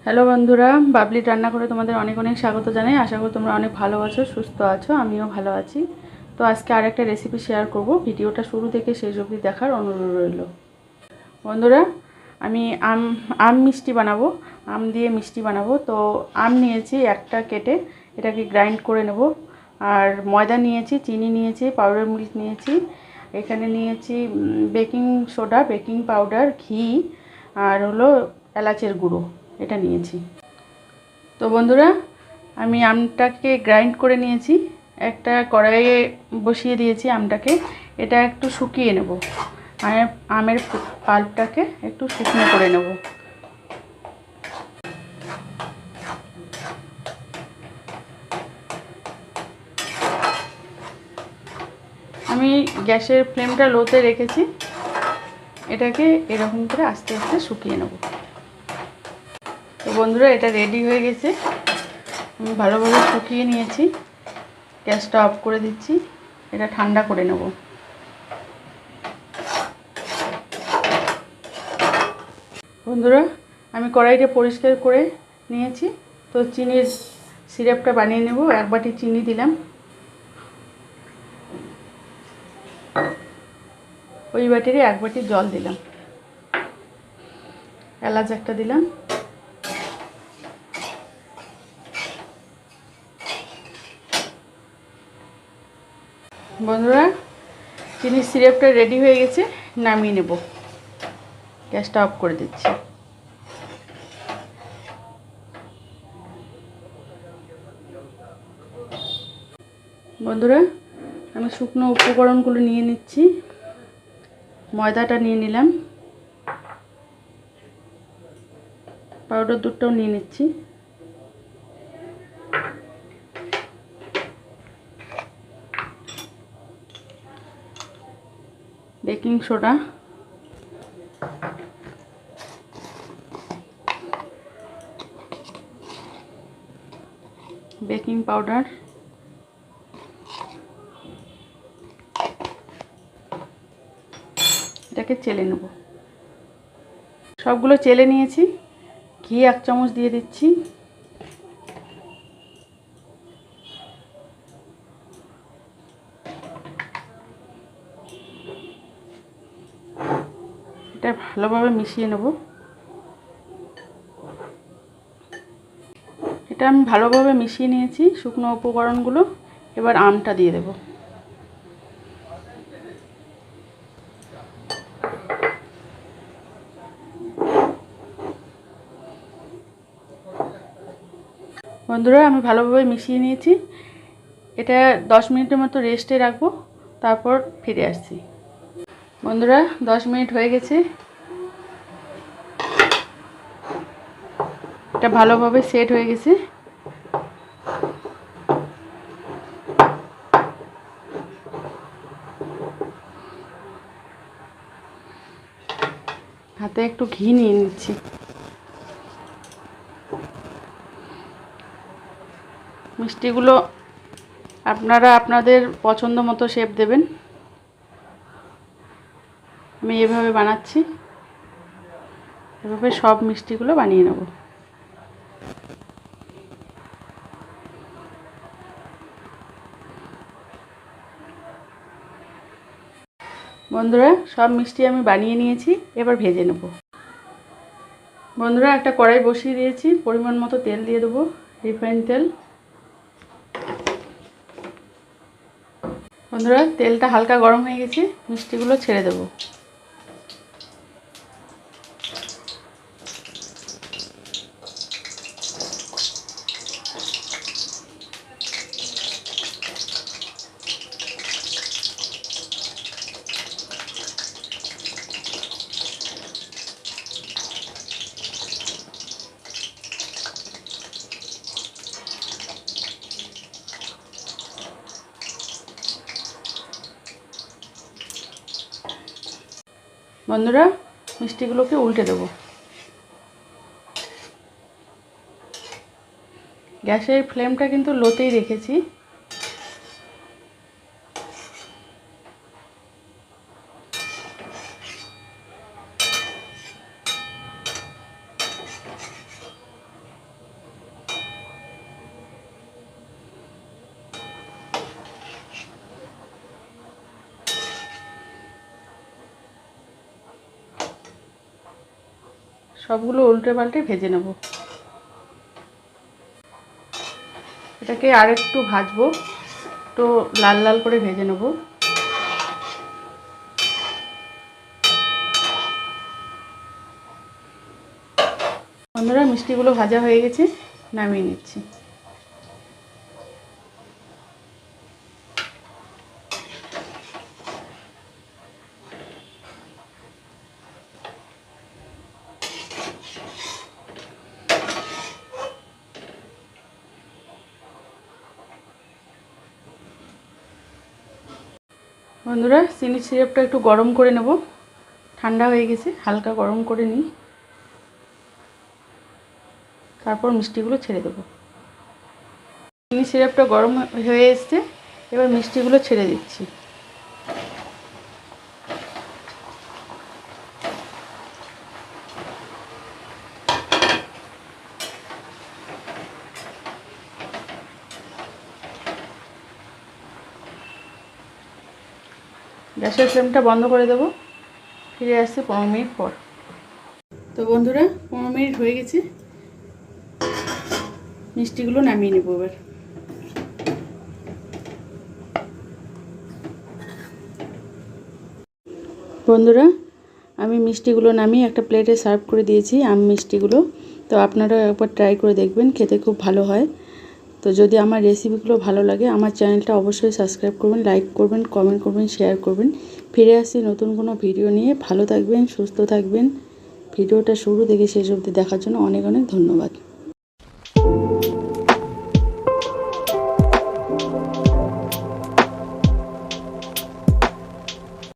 Hello বন্ধুরা, বাবলি রান্না করে তোমাদের অনেক অনেক স্বাগত জানাই। আশা করি তোমরা অনেক ভালো আছো, সুস্থ আছো। আমিও ভালো আছি। তো আজকে আরেকটা রেসিপি শেয়ার করব। ভিডিওটা শুরু থেকে শেষ অবধি দেখার অনুরোধ রইল। বন্ধুরা, আমি আম মিষ্টি বানাবো, আম দিয়ে মিষ্টি বানাবো। তো আম নিয়েছি একটা কেটে, এটাকে গ্রাইন্ড করে নেব। আর ময়দা নিয়েছি, চিনি নিয়েছি, পাউডার মিল্ক নিয়েছি, এখানে নিয়েছি বেকিং সোডা, বেকিং পাউডার, ঘি, আর হলো এলাচের গুঁড়ো, এটা নিয়েছি। তো বন্ধুরা, আমি আমটাকে গ্রাইন্ড করে নিয়েছি, একটা কড়াইয়ে বসিয়ে দিয়েছি আমটাকে। এটা একটু শুকিয়ে নেব, আমের পাল্পটাকে একটু শুকনো করে নেব। আমি গ্যাসের ফ্লেমটা লোতে রেখেছি, এটাকে এরকম করে আস্তে আস্তে শুকিয়ে নেব। তো বন্ধুরা, এটা রেডি হয়ে গেছে। আমি ভালোভাবে শুকিয়ে নিয়েছি, গ্যাসটা অফ করে দিচ্ছি। এটা ঠান্ডা করে নেব। বন্ধুরা, আমি কড়াইটা পরিষ্কার করে নিয়েছি। তো চিনির সিরাপটা বানিয়ে নেব। এক বাটি চিনি দিলাম, ওই বাটিরে এক বাটি জল দিলাম, এলাচ একটা দিলাম। বন্ধুরা, চিনির সিরাপটা রেডি হয়ে গেছে, নামিয়ে নেব। গ্যাসটা অফ করে দিচ্ছি। বন্ধুরা, আমি শুকনো উপকরণগুলো নিয়ে নিচ্ছি। ময়দাটা নিয়ে নিলাম, পাউডার দুধটাও নিয়ে নিচ্ছি, বেকিং সোডা, বেকিং পাউডার, এটাকে চেলে নেব। সবগুলো চেলে নিয়েছি। ঘি 1 চামচ দিয়ে দিচ্ছি, এটা ভালোভাবে মিশিয়ে নেব। এটা আমি ভালোভাবে মিশিয়ে নিয়েছি শুকনো উপকরণগুলো। এবার আমটা দিয়ে দেব। বন্ধুরা, আমি ভালোভাবে মিশিয়ে নিয়েছি। এটা 10 মিনিটের মতো রেস্টে রাখবো, তারপর ফিরে আসছি। বন্ধুরা, 10 মিনিট হয়ে গেছে। এটা ভালোভাবে সেট হয়ে গেছে। হাতে একটু ঘি নিয়ে নিচ্ছি। মিষ্টিগুলো আপনারা আপনাদের পছন্দ মতো শেপ দেবেন। আমি এভাবে বানাচ্ছি, এভাবে সব মিষ্টিগুলো বানিয়ে নেব। বন্ধুরা, সব মিষ্টি আমি বানিয়ে নিয়েছি, এবার ভেজে নেব। বন্ধুরা, একটা কড়াই বসিয়ে দিয়েছি, পরিমাণ মতো তেল দিয়ে দেবো, রিফাইন তেল। বন্ধুরা, তেলটা হালকা গরম হয়ে গেছে, মিষ্টিগুলো ছেড়ে দেবো। বন্ধুরা, মিষ্টিগুলোকে উল্টে দেবো। গ্যাসের ফ্লেমটা কিন্তু লোতেই রেখেছি। সবগুলো উল্টে পাল্টে ভেজে নেব। এটাকে আর একটু ভাজবো, তো লাল লাল করে ভেজে নেব। বন্ধুরা, মিষ্টিগুলো ভাজা হয়ে গেছে, নামিয়ে নিচ্ছি। বন্ধুরা, চিনি সিরাপটা একটু গরম করে নেব। ঠান্ডা হয়ে গেছে, হালকা গরম করে নিই, তারপর মিষ্টিগুলো ছেড়ে দেবো। চিনি সিরাপটা গরম হয়ে এসছে, এবার মিষ্টিগুলো ছেড়ে দিচ্ছি। গ্যাসের ফ্লেমটা বন্ধ করে দেবো। ফিরে আসছি 15 মিনিট পর। তো বন্ধুরা, 15 মিনিট হয়ে গেছে, মিষ্টিগুলো নামিয়ে নেবো এবার। বন্ধুরা, আমি মিষ্টিগুলো নামিয়ে একটা প্লেটে সার্ভ করে দিয়েছি, আম মিষ্টিগুলো। তো আপনারা একবার ট্রাই করে দেখবেন, খেতে খুব ভালো হয়। তো যদি আমার রেসিপিগুলো ভালো লাগে, আমার চ্যানেলটা অবশ্যই সাবস্ক্রাইব করবেন, লাইক করবেন, কমেন্ট করবেন, শেয়ার করবেন। ফিরে আসছি নতুন কোনো ভিডিও নিয়ে। ভালো থাকবেন, সুস্থ থাকবেন। ভিডিওটা শুরু থেকে শেষ অবধি দেখার জন্য অনেক অনেক ধন্যবাদ।